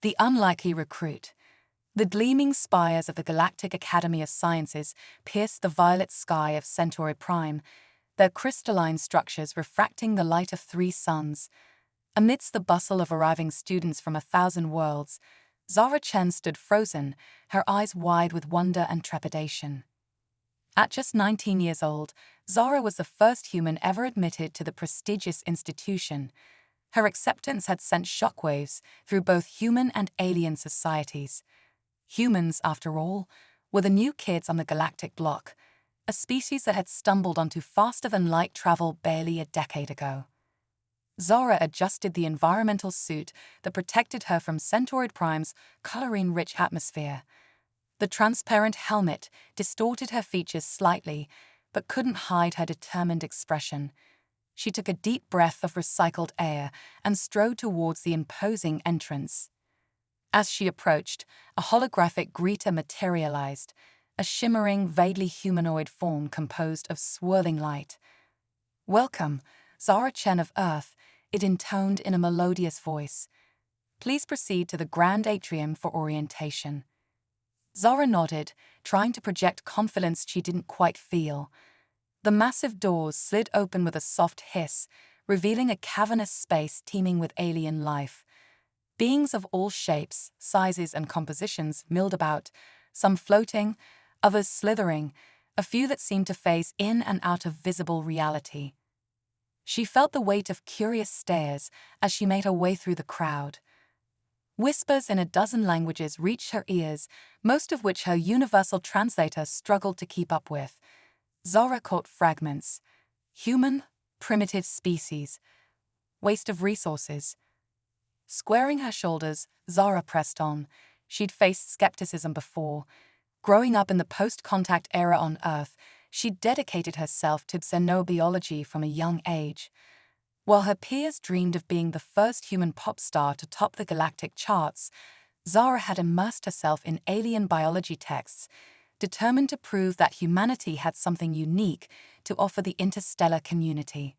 The unlikely recruit. The gleaming spires of the Galactic Academy of Sciences pierced the violet sky of Centauri Prime, their crystalline structures refracting the light of 3 suns. Amidst the bustle of arriving students from 1,000 worlds, Zara Chen stood frozen, her eyes wide with wonder and trepidation. At just 19 years old, Zara was the first human ever admitted to the prestigious institution. Her acceptance had sent shockwaves through both human and alien societies. Humans, after all, were the new kids on the galactic block, a species that had stumbled onto faster-than-light travel barely a decade ago. Zara adjusted the environmental suit that protected her from Centauri Prime's colorine-rich atmosphere. The transparent helmet distorted her features slightly, but couldn't hide her determined expression. She took a deep breath of recycled air and strode towards the imposing entrance. As she approached, a holographic greeter materialized, a shimmering, vaguely humanoid form composed of swirling light. "Welcome, Zara Chen of Earth," it intoned in a melodious voice. "Please proceed to the grand atrium for orientation." Zara nodded, trying to project confidence she didn't quite feel. The massive doors slid open with a soft hiss, revealing a cavernous space teeming with alien life. Beings of all shapes, sizes, and compositions milled about, some floating, others slithering, a few that seemed to phase in and out of visible reality. She felt the weight of curious stares as she made her way through the crowd. Whispers in a dozen languages reached her ears, most of which her universal translator struggled to keep up with. Zara caught fragments. Human, primitive species. Waste of resources. Squaring her shoulders, Zara pressed on. She'd faced skepticism before. Growing up in the post-contact era on Earth, she'd dedicated herself to xenobiology from a young age. While her peers dreamed of being the first human pop star to top the galactic charts, Zara had immersed herself in alien biology texts, determined to prove that humanity had something unique to offer the interstellar community.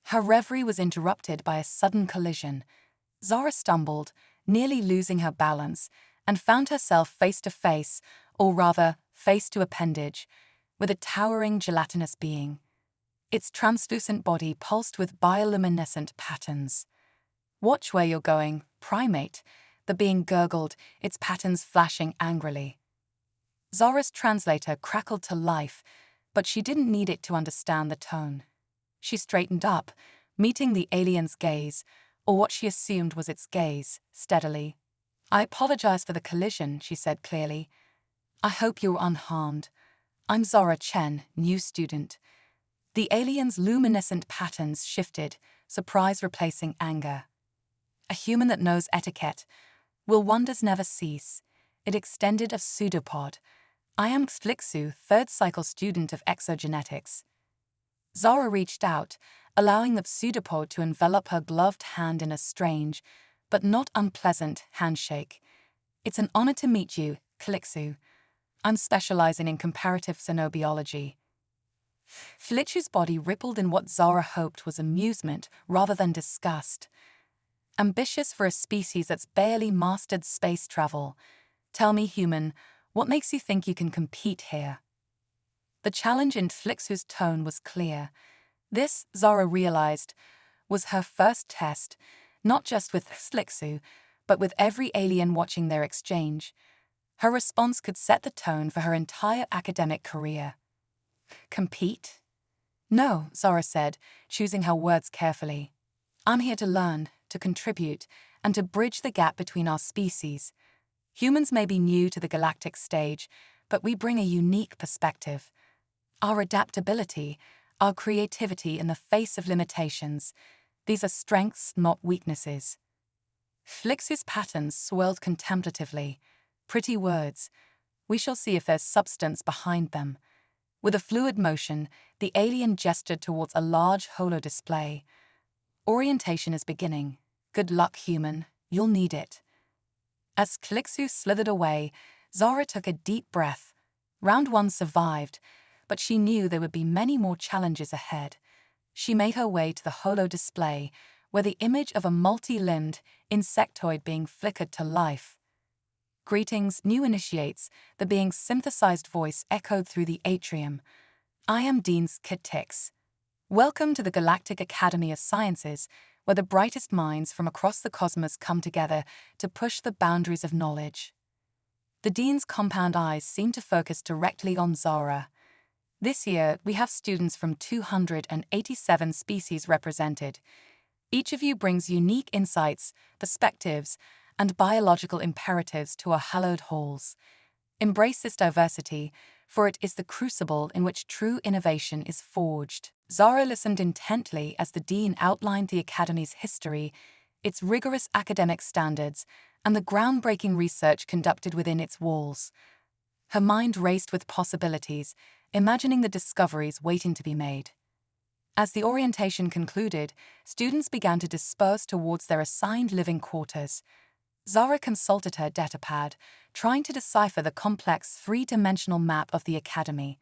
Her reverie was interrupted by a sudden collision. Zara stumbled, nearly losing her balance, and found herself face to face, or rather, face to appendage, with a towering gelatinous being. Its translucent body pulsed with bioluminescent patterns. "Watch where you're going, primate," the being gurgled, its patterns flashing angrily. Zara's translator crackled to life, but she didn't need it to understand the tone. She straightened up, meeting the alien's gaze, or what she assumed was its gaze, steadily. "I apologize for the collision," she said clearly. "I hope you're unharmed. I'm Zara Chen, new student." The alien's luminescent patterns shifted, surprise replacing anger. "A human that knows etiquette. Will wonders never cease?" It extended a pseudopod. "I am Xflixu, 3rd cycle student of exogenetics." Zara reached out, allowing the pseudopod to envelop her gloved hand in a strange, but not unpleasant, handshake. "It's an honor to meet you, Xflixu. I'm specializing in comparative xenobiology." Xflixu's body rippled in what Zara hoped was amusement rather than disgust. "Ambitious for a species that's barely mastered space travel. Tell me, human, what makes you think you can compete here?" The challenge in Xflixu's tone was clear. This, Zara realized, was her first test, not just with Xflixu, but with every alien watching their exchange. Her response could set the tone for her entire academic career. "Compete?" "No," Zara said, choosing her words carefully. "I'm here to learn, to contribute, and to bridge the gap between our species. Humans may be new to the galactic stage, but we bring a unique perspective. Our adaptability, our creativity in the face of limitations, these are strengths, not weaknesses." Xflixu's patterns swirled contemplatively. "Pretty words. We shall see if there's substance behind them." With a fluid motion, the alien gestured towards a large holo-display. "Orientation is beginning. Good luck, human. You'll need it." As Xflixu slithered away, Zara took a deep breath. Round 1 survived, but she knew there would be many more challenges ahead. She made her way to the holo display, where the image of a multi-limbed, insectoid being flickered to life. "Greetings, new initiates," the being's synthesized voice echoed through the atrium. "I am Dean's Kittix. Welcome to the Galactic Academy of Sciences, where the brightest minds from across the cosmos come together to push the boundaries of knowledge." The Dean's compound eyes seemed to focus directly on Zara. "This year, we have students from 287 species represented. Each of you brings unique insights, perspectives, and biological imperatives to our hallowed halls. Embrace this diversity, for it is the crucible in which true innovation is forged." Zara listened intently as the Dean outlined the Academy's history, its rigorous academic standards, and the groundbreaking research conducted within its walls. Her mind raced with possibilities, imagining the discoveries waiting to be made. As the orientation concluded, students began to disperse towards their assigned living quarters. Zara consulted her datapad, trying to decipher the complex three-dimensional map of the Academy.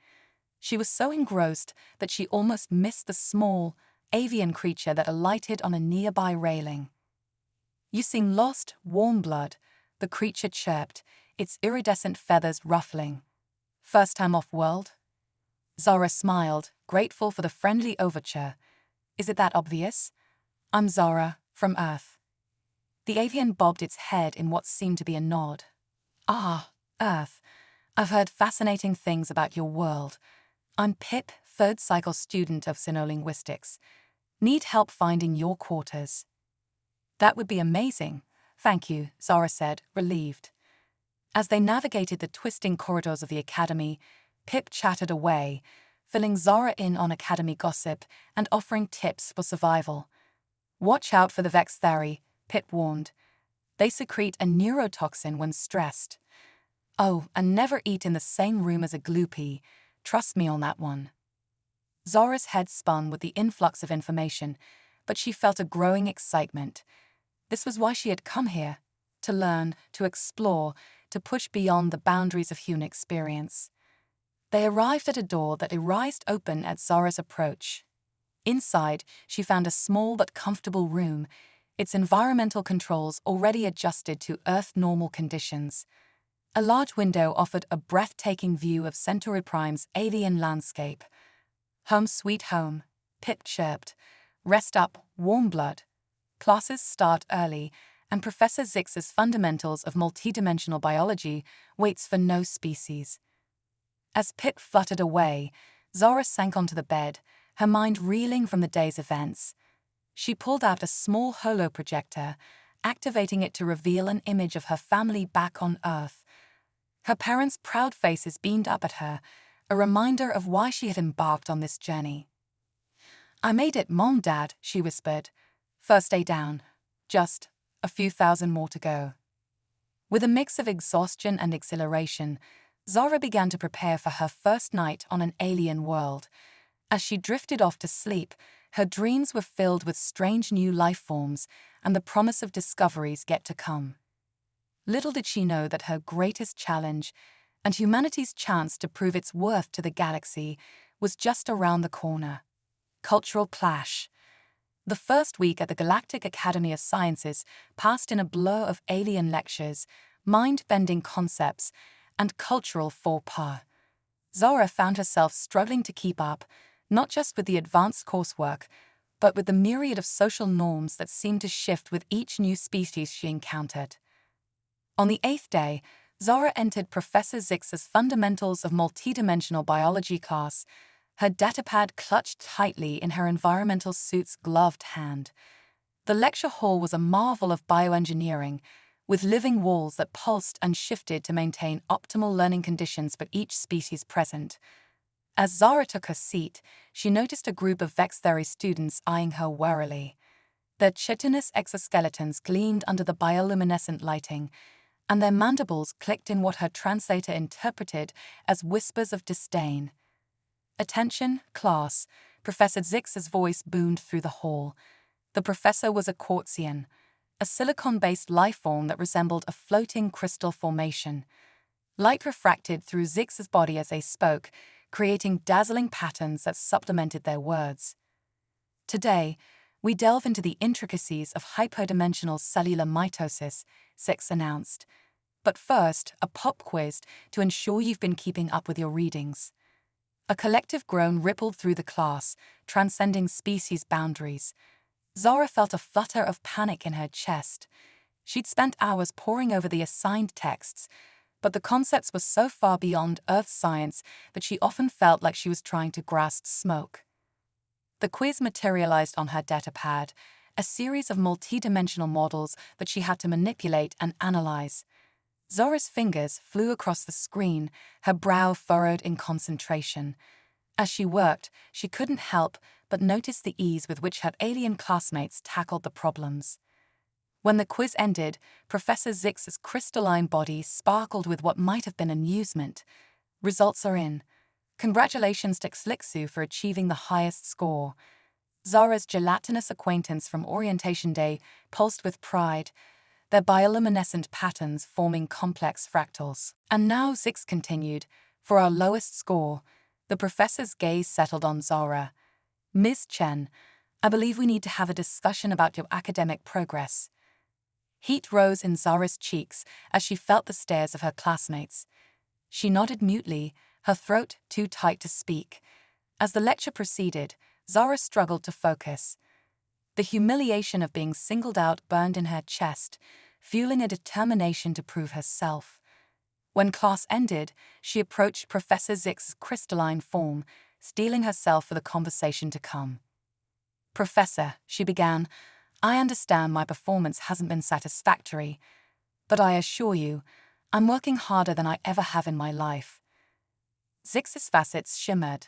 She was so engrossed that she almost missed the small, avian creature that alighted on a nearby railing. "You seem lost, warm blood," the creature chirped, its iridescent feathers ruffling. "First time off-world?" Zara smiled, grateful for the friendly overture. "Is it that obvious? I'm Zara, from Earth." The avian bobbed its head in what seemed to be a nod. "Ah, Earth. I've heard fascinating things about your world. I'm Pip, third cycle student of Sinolinguistics. Need help finding your quarters." "That would be amazing. Thank you," Zara said, relieved. As they navigated the twisting corridors of the Academy, Pip chattered away, filling Zara in on Academy gossip and offering tips for survival. "Watch out for the Vexthari," Pip warned. "They secrete a neurotoxin when stressed. Oh, and never eat in the same room as a gloopy. Trust me on that one." Zara's head spun with the influx of information, but she felt a growing excitement. This was why she had come here, to learn, to explore, to push beyond the boundaries of human experience. They arrived at a door that writhed open at Zara's approach. Inside, she found a small but comfortable room, its environmental controls already adjusted to Earth-normal conditions. A large window offered a breathtaking view of Centauri Prime's alien landscape. "Home sweet home," Pip chirped. "Rest up, warm blood. Classes start early, and Professor Zix's Fundamentals of Multidimensional Biology waits for no species." As Pip fluttered away, Zara sank onto the bed, her mind reeling from the day's events. She pulled out a small holoprojector, activating it to reveal an image of her family back on Earth. Her parents' proud faces beamed up at her, a reminder of why she had embarked on this journey. "I made it, Mom, Dad," she whispered. "First day down. Just a few thousand more to go." With a mix of exhaustion and exhilaration, Zara began to prepare for her first night on an alien world. As she drifted off to sleep, her dreams were filled with strange new life forms and the promise of discoveries yet to come. Little did she know that her greatest challenge, and humanity's chance to prove its worth to the galaxy, was just around the corner. Cultural clash. The first week at the Galactic Academy of Sciences passed in a blur of alien lectures, mind-bending concepts, and cultural faux pas. Zara found herself struggling to keep up, not just with the advanced coursework, but with the myriad of social norms that seemed to shift with each new species she encountered. On the 8th day, Zara entered Professor Zix's Fundamentals of Multidimensional Biology class, her datapad clutched tightly in her environmental suit's gloved hand. The lecture hall was a marvel of bioengineering, with living walls that pulsed and shifted to maintain optimal learning conditions for each species present. As Zara took her seat, she noticed a group of Vexthari students eyeing her warily. Their chitinous exoskeletons gleamed under the bioluminescent lighting, and their mandibles clicked in what her translator interpreted as whispers of disdain. "Attention, class," Professor Zix's voice boomed through the hall. The professor was a Quartzian, a silicon-based life form that resembled a floating crystal formation. Light refracted through Zix's body as they spoke, creating dazzling patterns that supplemented their words. "Today, We delve into the intricacies of hyperdimensional cellular mitosis, Six announced. But first, a pop quiz to ensure you've been keeping up with your readings. A collective groan rippled through the class, transcending species boundaries. Zara felt a flutter of panic in her chest. She'd spent hours poring over the assigned texts, but the concepts were so far beyond Earth science that she often felt like she was trying to grasp smoke. The quiz materialized on her datapad, a series of multidimensional models that she had to manipulate and analyze. Zora's fingers flew across the screen, her brow furrowed in concentration. As she worked, she couldn't help but notice the ease with which her alien classmates tackled the problems. When the quiz ended, Professor Zix's crystalline body sparkled with what might have been amusement. Results are in. Congratulations to Xlixu for achieving the highest score. Zara's gelatinous acquaintance from orientation day pulsed with pride, their bioluminescent patterns forming complex fractals. And now, Zix continued, for our lowest score. The professor's gaze settled on Zara. Ms. Chen, I believe we need to have a discussion about your academic progress. Heat rose in Zara's cheeks as she felt the stares of her classmates. She nodded mutely, her throat too tight to speak. As the lecture proceeded, Zara struggled to focus. The humiliation of being singled out burned in her chest, fueling a determination to prove herself. When class ended, she approached Professor Zix's crystalline form, steeling herself for the conversation to come. Professor, she began, I understand my performance hasn't been satisfactory, but I assure you, I'm working harder than I ever have in my life. Zix's facets shimmered.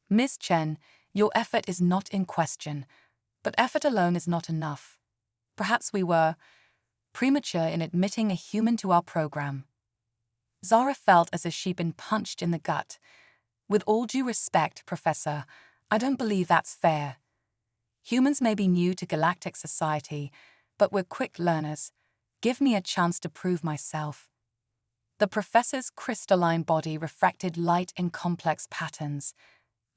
Ms. Chen, your effort is not in question, but effort alone is not enough. Perhaps we were premature in admitting a human to our program. Zara felt as if she'd been punched in the gut. With all due respect, Professor, I don't believe that's fair. Humans may be new to galactic society, but we're quick learners. Give me a chance to prove myself. The professor's crystalline body refracted light in complex patterns.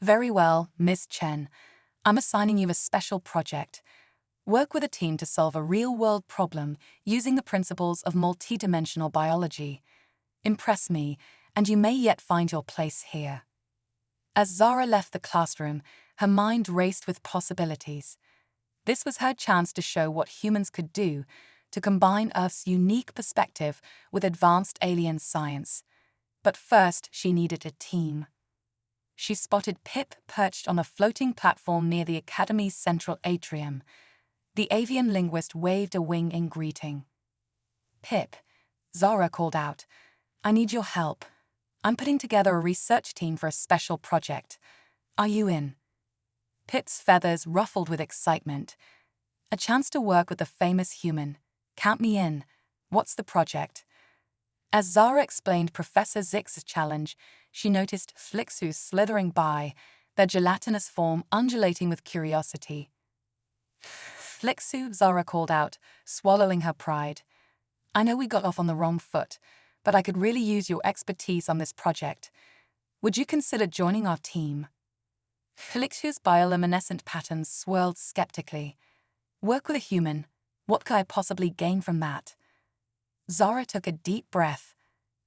Very well, Ms. Chen. I'm assigning you a special project. Work with a team to solve a real-world problem using the principles of multidimensional biology. Impress me, and you may yet find your place here. As Zara left the classroom, her mind raced with possibilities. This was her chance to show what humans could do, to combine Earth's unique perspective with advanced alien science. But first, she needed a team. She spotted Pip perched on a floating platform near the Academy's central atrium. The avian linguist waved a wing in greeting. Pip, Zara called out, I need your help. I'm putting together a research team for a special project. Are you in? Pip's feathers ruffled with excitement. A chance to work with a famous human. Count me in. What's the project? As Zara explained Professor Zix's challenge, she noticed Xlixu slithering by, their gelatinous form undulating with curiosity. Xlixu, Zara called out, swallowing her pride. I know we got off on the wrong foot, but I could really use your expertise on this project. Would you consider joining our team? Xlixu's bioluminescent patterns swirled skeptically. Work with a human. What could I possibly gain from that? Zara took a deep breath.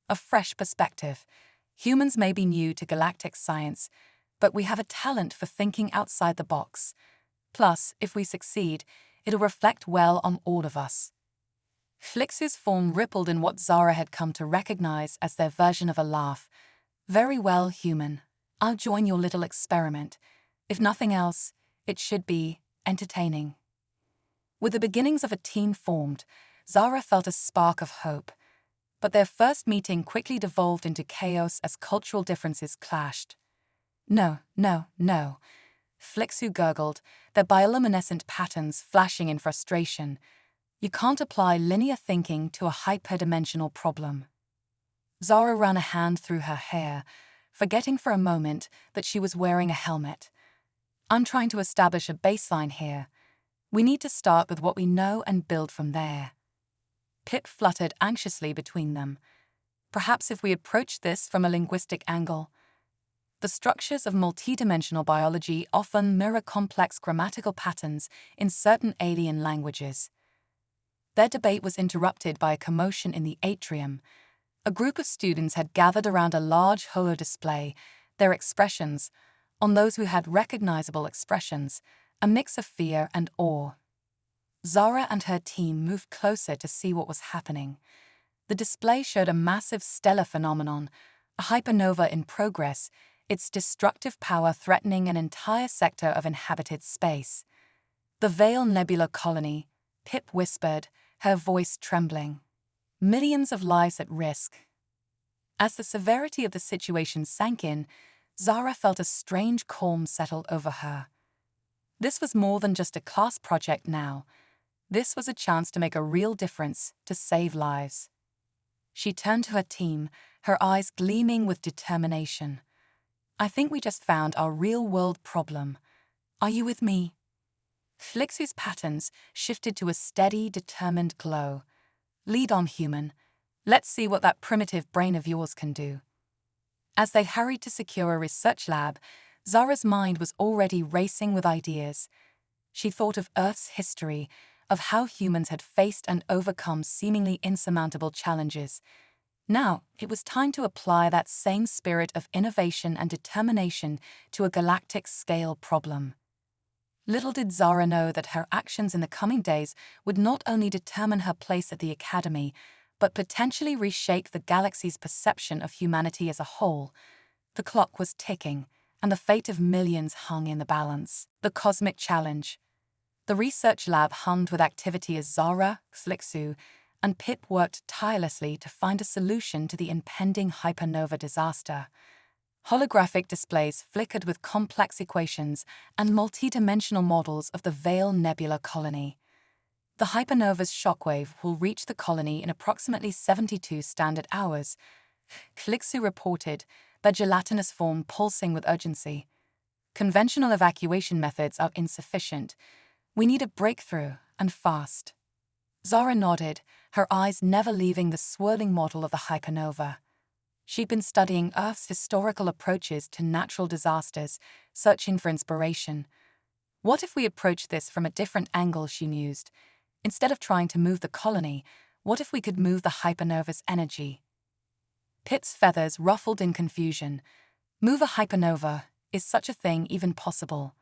A fresh perspective. Humans may be new to galactic science, but we have a talent for thinking outside the box. Plus, if we succeed, it'll reflect well on all of us. Xlixu's form rippled in what Zara had come to recognize as their version of a laugh. Very well, human. I'll join your little experiment. If nothing else, it should be entertaining. With the beginnings of a team formed, Zara felt a spark of hope. But their first meeting quickly devolved into chaos as cultural differences clashed. No. Xlixu gurgled, their bioluminescent patterns flashing in frustration. You can't apply linear thinking to a hyperdimensional problem. Zara ran a hand through her hair, forgetting for a moment that she was wearing a helmet. I'm trying to establish a baseline here. We need to start with what we know and build from there. Pip fluttered anxiously between them. Perhaps if we approach this from a linguistic angle. The structures of multidimensional biology often mirror complex grammatical patterns in certain alien languages. Their debate was interrupted by a commotion in the atrium. A group of students had gathered around a large holo display, their expressions, on those who had recognizable expressions, a mix of fear and awe. Zara and her team moved closer to see what was happening. The display showed a massive stellar phenomenon, a hypernova in progress, its destructive power threatening an entire sector of inhabited space. "The Veil Nebula Colony," Pip whispered, her voice trembling. "Millions of lives at risk." As the severity of the situation sank in, Zara felt a strange calm settle over her. This was more than just a class project now. This was a chance to make a real difference, to save lives. She turned to her team, her eyes gleaming with determination. "I think we just found our real-world problem. Are you with me?" Flixu's patterns shifted to a steady, determined glow. "Lead on, human. Let's see what that primitive brain of yours can do." As they hurried to secure a research lab, Zara's mind was already racing with ideas. She thought of Earth's history, of how humans had faced and overcome seemingly insurmountable challenges. Now, it was time to apply that same spirit of innovation and determination to a galactic-scale problem. Little did Zara know that her actions in the coming days would not only determine her place at the Academy, but potentially reshape the galaxy's perception of humanity as a whole. The clock was ticking, and the fate of millions hung in the balance. The Cosmic Challenge. The research lab hummed with activity as Zara, Flixu, and Pip worked tirelessly to find a solution to the impending hypernova disaster. Holographic displays flickered with complex equations and multidimensional models of the Veil Nebula Colony. "The hypernova's shockwave will reach the colony in approximately 72 standard hours," Flixu reported, their gelatinous form pulsing with urgency. "Conventional evacuation methods are insufficient. We need a breakthrough, and fast." Zara nodded, her eyes never leaving the swirling model of the hypernova. She'd been studying Earth's historical approaches to natural disasters, searching for inspiration. What if we approached this from a different angle, she mused. Instead of trying to move the colony, what if we could move the hypernova's energy? Pip's feathers ruffled in confusion. Move a hypernova? Is such a thing even possible?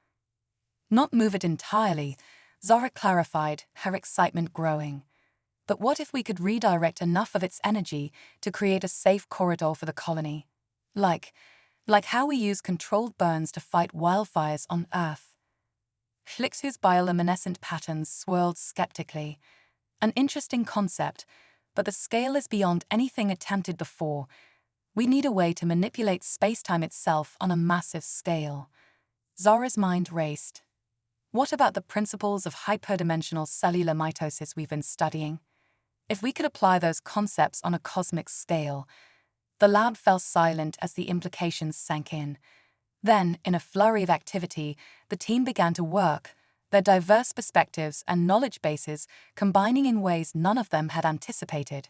Not move it entirely, Zara clarified, her excitement growing. But what if we could redirect enough of its energy to create a safe corridor for the colony? Like how we use controlled burns to fight wildfires on Earth. Flixu's bioluminescent patterns swirled skeptically. An interesting concept, but the scale is beyond anything attempted before. We need a way to manipulate space-time itself on a massive scale. Zara's mind raced. What about the principles of hyperdimensional cellular mitosis we've been studying? If we could apply those concepts on a cosmic scale. The lab fell silent as the implications sank in. Then, in a flurry of activity, the team began to work, their diverse perspectives and knowledge bases combining in ways none of them had anticipated.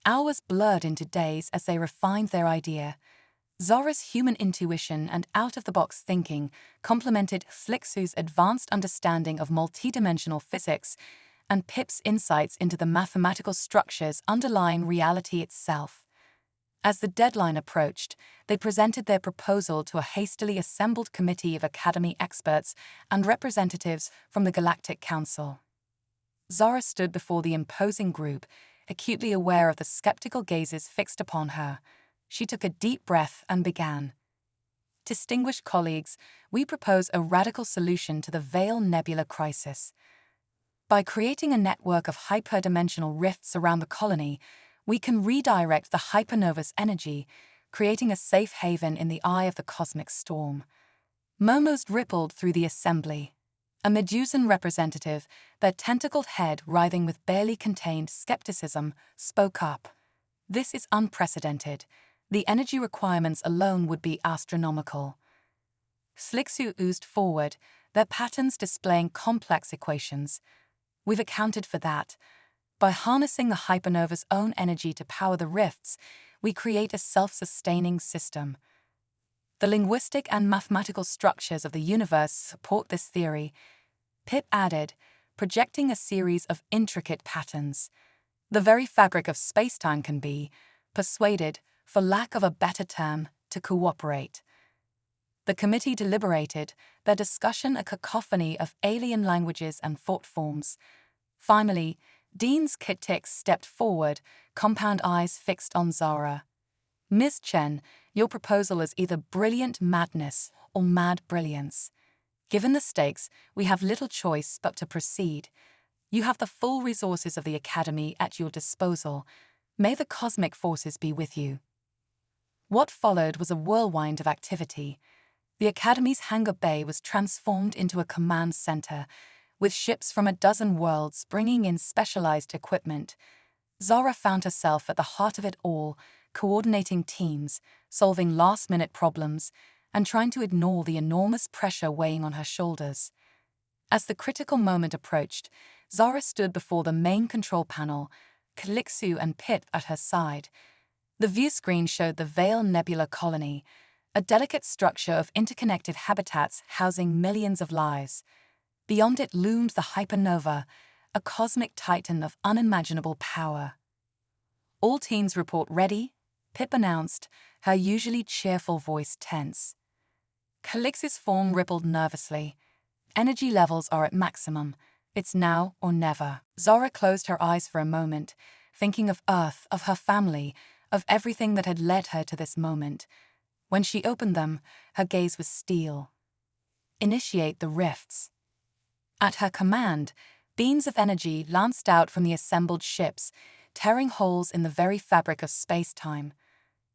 Hours blurred into days as they refined their idea. Zara's human intuition and out-of-the-box thinking complemented Flixu's advanced understanding of multidimensional physics and Pip's insights into the mathematical structures underlying reality itself. As the deadline approached, they presented their proposal to a hastily assembled committee of Academy experts and representatives from the Galactic Council. Zara stood before the imposing group, acutely aware of the skeptical gazes fixed upon her. She took a deep breath and began. "Distinguished colleagues, we propose a radical solution to the Veil Nebula crisis. By creating a network of hyperdimensional rifts around the colony, we can redirect the hypernova's energy, creating a safe haven in the eye of the cosmic storm." Murmurs rippled through the assembly. A Medusan representative, their tentacled head writhing with barely contained skepticism, spoke up. "This is unprecedented. The energy requirements alone would be astronomical." Flixu oozed forward, their patterns displaying complex equations. "We've accounted for that. By harnessing the hypernova's own energy to power the rifts, we create a self-sustaining system." The linguistic and mathematical structures of the universe support this theory, Pip added, projecting a series of intricate patterns. The very fabric of space-time can be persuaded, for lack of a better term, to cooperate. The committee deliberated, their discussion a cacophony of alien languages and thought forms. Finally, Dean's Kittick stepped forward, compound eyes fixed on Zara. Ms. Chen, your proposal is either brilliant madness or mad brilliance. Given the stakes, we have little choice but to proceed. You have the full resources of the Academy at your disposal. May the cosmic forces be with you. What followed was a whirlwind of activity. The Academy's hangar bay was transformed into a command center, with ships from a dozen worlds bringing in specialized equipment. Zara found herself at the heart of it all, coordinating teams, solving last-minute problems, and trying to ignore the enormous pressure weighing on her shoulders. As the critical moment approached, Zara stood before the main control panel, Calixu and Pip at her side. The viewscreen showed the Vale Nebula colony, a delicate structure of interconnected habitats housing millions of lives. Beyond it loomed the hypernova, a cosmic titan of unimaginable power. All teams report ready, Pip announced, her usually cheerful voice tense. Calix's form rippled nervously. Energy levels are at maximum. It's now or never. Zara closed her eyes for a moment, thinking of Earth, of her family, of everything that had led her to this moment. When she opened them, her gaze was steel. Initiate the rifts. At her command, beams of energy lanced out from the assembled ships, tearing holes in the very fabric of space-time.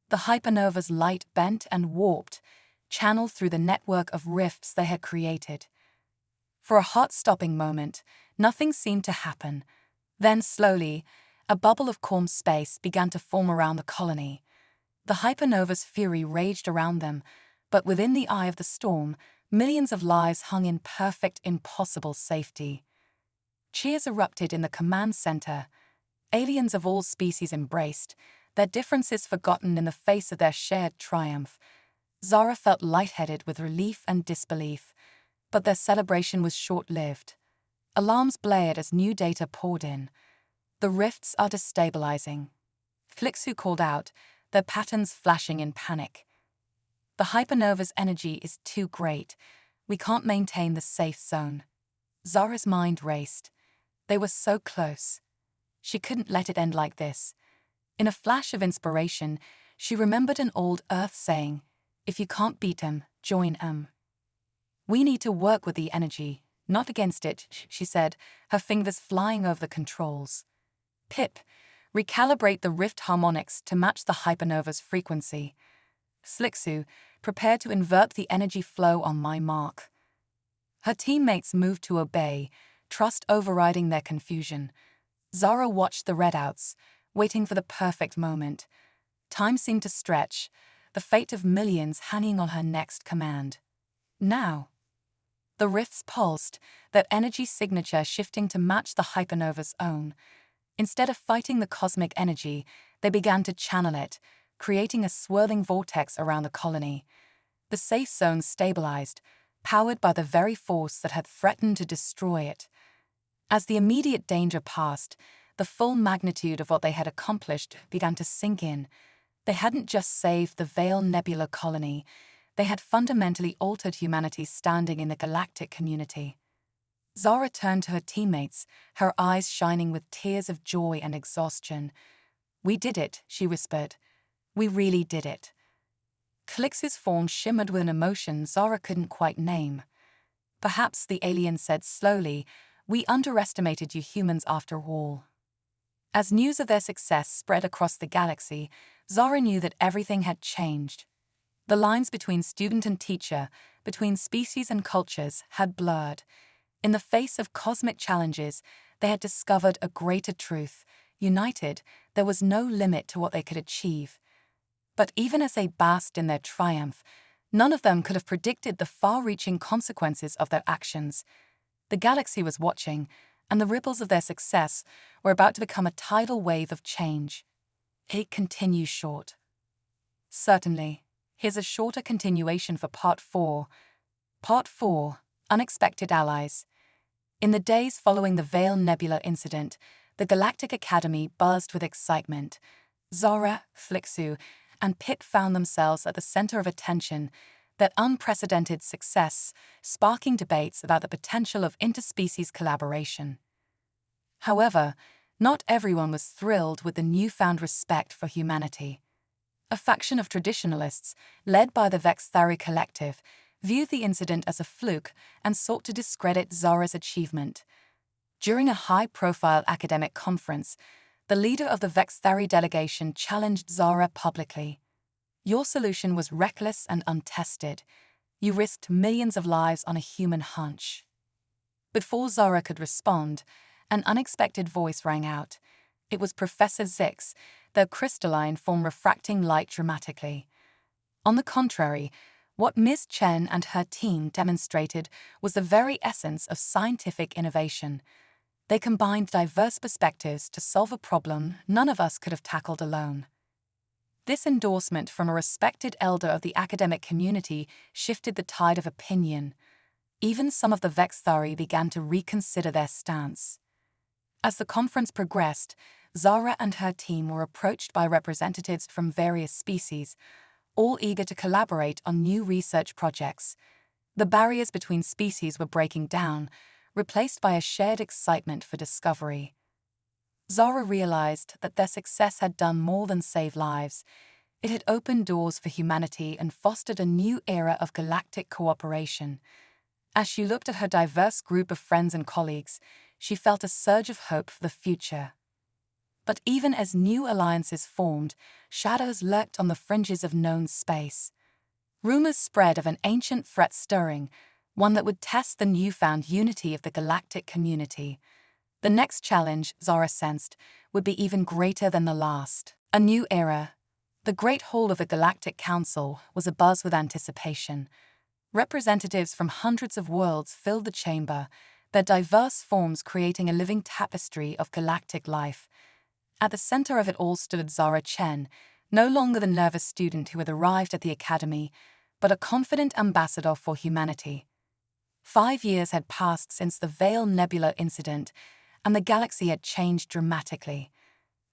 The hypernova's light bent and warped, channeled through the network of rifts they had created. For a heart-stopping moment, nothing seemed to happen. Then, slowly, a bubble of calm space began to form around the colony. The hypernova's fury raged around them, but within the eye of the storm, millions of lives hung in perfect, impossible safety. Cheers erupted in the command center. Aliens of all species embraced, their differences forgotten in the face of their shared triumph. Zara felt lightheaded with relief and disbelief, but their celebration was short-lived. Alarms blared as new data poured in. The rifts are destabilizing. Calixu called out, their patterns flashing in panic. The hypernova's energy is too great. We can't maintain the safe zone. Zara's mind raced. They were so close. She couldn't let it end like this. In a flash of inspiration, she remembered an old Earth saying, "If you can't beat 'em, join 'em." We need to work with the energy, not against it, she said, her fingers flying over the controls. Pip, recalibrate the rift harmonics to match the hypernova's frequency. Calixu, prepare to invert the energy flow on my mark. Her teammates moved to obey, trust overriding their confusion. Zara watched the readouts, waiting for the perfect moment. Time seemed to stretch, the fate of millions hanging on her next command. Now. The rifts pulsed, their energy signature shifting to match the hypernova's own. Instead of fighting the cosmic energy, they began to channel it, creating a swirling vortex around the colony. The safe zone stabilized, powered by the very force that had threatened to destroy it. As the immediate danger passed, the full magnitude of what they had accomplished began to sink in. They hadn't just saved the Vale Nebula colony, they had fundamentally altered humanity's standing in the galactic community. Zara turned to her teammates, her eyes shining with tears of joy and exhaustion. "We did it," she whispered. "We really did it." Calix's form shimmered with an emotion Zara couldn't quite name. Perhaps, the alien said slowly, "We underestimated you humans after all." As news of their success spread across the galaxy, Zara knew that everything had changed. The lines between student and teacher, between species and cultures, had blurred. In the face of cosmic challenges, they had discovered a greater truth. United, there was no limit to what they could achieve. But even as they basked in their triumph, none of them could have predicted the far-reaching consequences of their actions. The galaxy was watching, and the ripples of their success were about to become a tidal wave of change. "It continues short." "Certainly," Here's a shorter continuation for Part 4. Part 4. Unexpected Allies. In the days following the Veil Nebula incident, the Galactic Academy buzzed with excitement. Zara, Flixu, and Pitt found themselves at the center of attention, their unprecedented success sparking debates about the potential of interspecies collaboration. However, not everyone was thrilled with the newfound respect for humanity. A faction of traditionalists, led by the Vexthari Collective, viewed the incident as a fluke and sought to discredit Zara's achievement. During a high-profile academic conference, the leader of the Vexthari delegation challenged Zara publicly. "Your solution was reckless and untested. You risked millions of lives on a human hunch." Before Zara could respond, an unexpected voice rang out. It was Professor Zix, their crystalline form refracting light dramatically. On the contrary, what Ms. Chen and her team demonstrated was the very essence of scientific innovation. They combined diverse perspectives to solve a problem none of us could have tackled alone. This endorsement from a respected elder of the academic community shifted the tide of opinion. Even some of the Vexthari began to reconsider their stance. As the conference progressed, Zara and her team were approached by representatives from various species, all eager to collaborate on new research projects. The barriers between species were breaking down, replaced by a shared excitement for discovery. Zara realized that their success had done more than save lives. It had opened doors for humanity and fostered a new era of galactic cooperation. As she looked at her diverse group of friends and colleagues, she felt a surge of hope for the future. But even as new alliances formed, shadows lurked on the fringes of known space. Rumors spread of an ancient threat stirring, one that would test the newfound unity of the galactic community. The next challenge, Zara sensed, would be even greater than the last. A new era. The Great Hall of the Galactic Council was abuzz with anticipation. Representatives from hundreds of worlds filled the chamber, their diverse forms creating a living tapestry of galactic life. At the center of it all stood Zara Chen, no longer the nervous student who had arrived at the academy, but a confident ambassador for humanity. 5 years had passed since the Veil Nebula incident, and the galaxy had changed dramatically.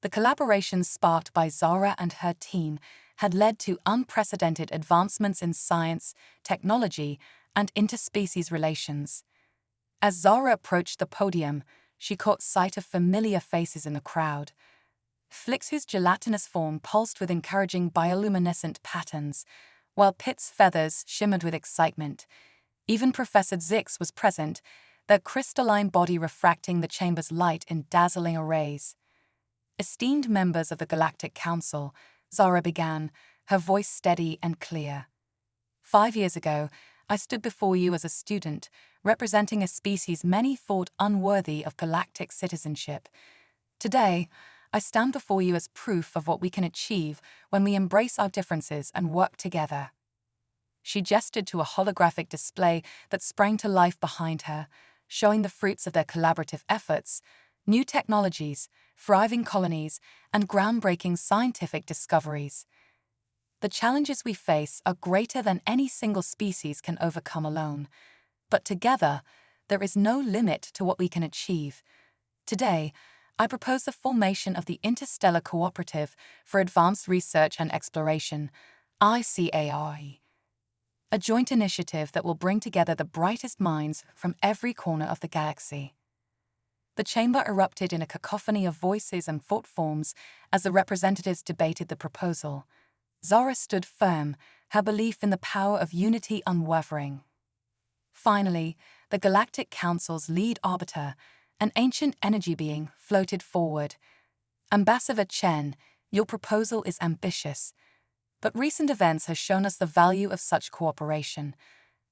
The collaboration sparked by Zara and her team had led to unprecedented advancements in science, technology, and interspecies relations. As Zara approached the podium, she caught sight of familiar faces in the crowd. Flixu's gelatinous form pulsed with encouraging bioluminescent patterns, while Pitt's feathers shimmered with excitement. Even Professor Zix was present, their crystalline body refracting the chamber's light in dazzling arrays. "Esteemed members of the Galactic Council," Zara began, her voice steady and clear. "5 years ago, I stood before you as a student, representing a species many thought unworthy of galactic citizenship. Today, I stand before you as proof of what we can achieve when we embrace our differences and work together." She gestured to a holographic display that sprang to life behind her, showing the fruits of their collaborative efforts: new technologies, thriving colonies, and groundbreaking scientific discoveries. "The challenges we face are greater than any single species can overcome alone. But together, there is no limit to what we can achieve. Today, I propose the formation of the Interstellar Cooperative for Advanced Research and Exploration, ICARE, a joint initiative that will bring together the brightest minds from every corner of the galaxy." The chamber erupted in a cacophony of voices and thought forms as the representatives debated the proposal. Zara stood firm, her belief in the power of unity unwavering. Finally, the Galactic Council's lead arbiter, an ancient energy being, floated forward. "Ambassador Chen, your proposal is ambitious, but recent events have shown us the value of such cooperation.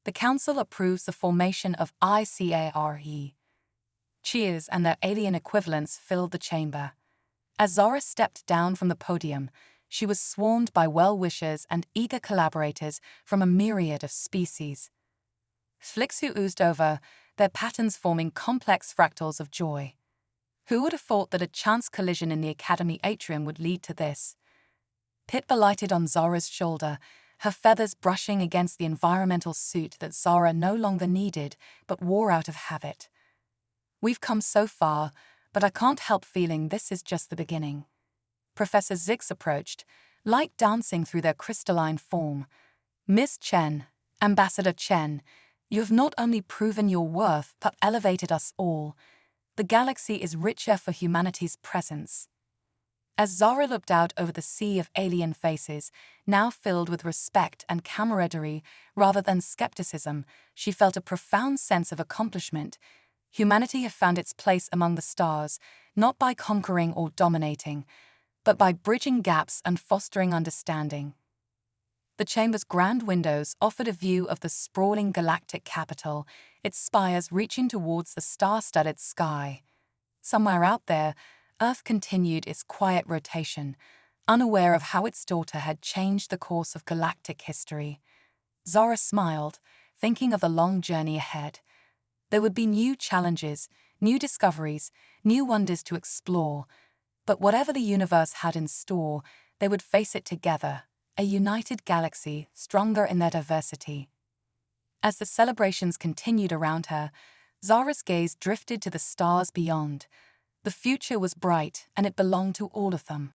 The Council approves the formation of ICARE." Cheers and their alien equivalents filled the chamber. As Zara stepped down from the podium, she was swarmed by well-wishers and eager collaborators from a myriad of species. Flixu oozed over, their patterns forming complex fractals of joy. Who would have thought that a chance collision in the Academy atrium would lead to this? Pitt alighted on Zara's shoulder, her feathers brushing against the environmental suit that Zara no longer needed but wore out of habit. "We've come so far, but I can't help feeling this is just the beginning." Professor Zix approached, light dancing through their crystalline form. "Miss Chen, Ambassador Chen, you have not only proven your worth but elevated us all. The galaxy is richer for humanity's presence." As Zara looked out over the sea of alien faces, now filled with respect and camaraderie rather than skepticism, she felt a profound sense of accomplishment. Humanity had found its place among the stars, not by conquering or dominating, but by bridging gaps and fostering understanding. The chamber's grand windows offered a view of the sprawling galactic capital, its spires reaching towards the star-studded sky. Somewhere out there, Earth continued its quiet rotation, unaware of how its daughter had changed the course of galactic history. Zara smiled, thinking of the long journey ahead. There would be new challenges, new discoveries, new wonders to explore. But whatever the universe had in store, they would face it together, a united galaxy stronger in their diversity. As the celebrations continued around her, Zara's gaze drifted to the stars beyond. The future was bright, and it belonged to all of them.